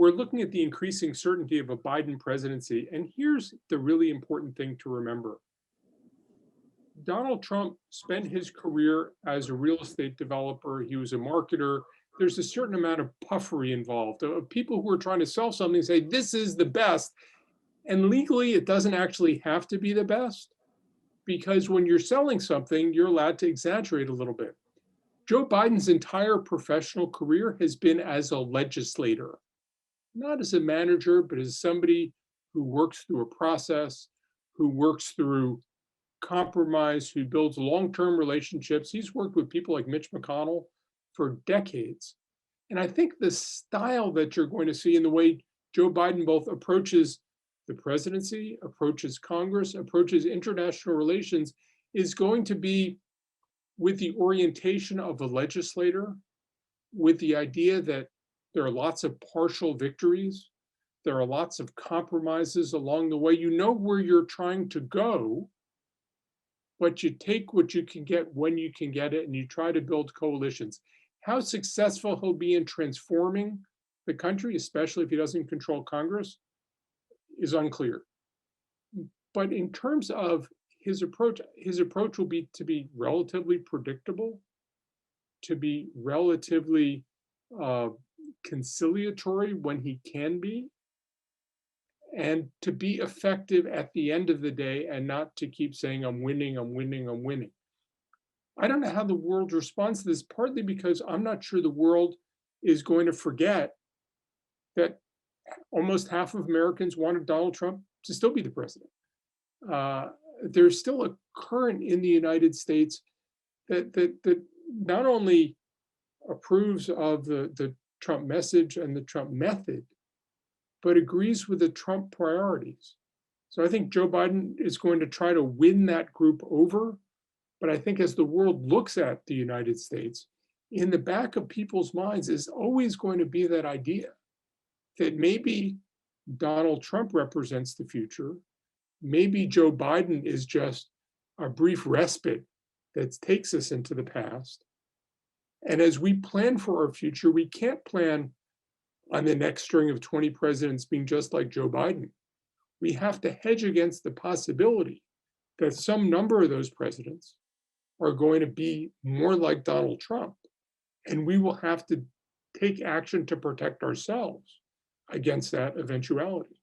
we're looking at the increasing certainty of a Biden presidency. And here's the really important thing to remember. Donald Trump spent his career as a real estate developer. He was a marketer. There's a certain amount of puffery involved of people who are trying to sell something and say, this is the best. And legally, it doesn't actually have to be the best, because when you're selling something, you're allowed to exaggerate a little bit. Joe Biden's entire professional career has been as a legislator, not as a manager, but as somebody who works through a process, who works through compromise, who builds long-term relationships. He's worked with people like Mitch McConnell for decades. And I think the style that you're going to see in the way Joe Biden both approaches the presidency, approaches Congress, approaches international relations is going to be with the orientation of a legislator, with the idea that there are lots of partial victories, there are lots of compromises along the way. You know where you're trying to go, but you take what you can get when you can get it, and you try to build coalitions. How successful he'll be in transforming the country, especially if he doesn't control Congress, is unclear. But in terms of his approach will be to be relatively predictable, to be relatively conciliatory when he can be, and to be effective at the end of the day and not to keep saying, I'm winning, I'm winning, I'm winning. I don't know how the world responds to this, partly because I'm not sure the world is going to forget that almost half of Americans wanted Donald Trump to still be the president. There's still a current in the United States that not only approves of the Trump message and the Trump method, but agrees with the Trump priorities. So I think Joe Biden is going to try to win that group over. But I think as the world looks at the United States, in the back of people's minds is always going to be that idea that maybe Donald Trump represents the future. Maybe Joe Biden is just a brief respite that takes us into the past. And as we plan for our future, we can't plan on the next string of 20 presidents being just like Joe Biden. We have to hedge against the possibility that some number of those presidents are going to be more like Donald Trump. And we will have to take action to protect ourselves against that eventuality.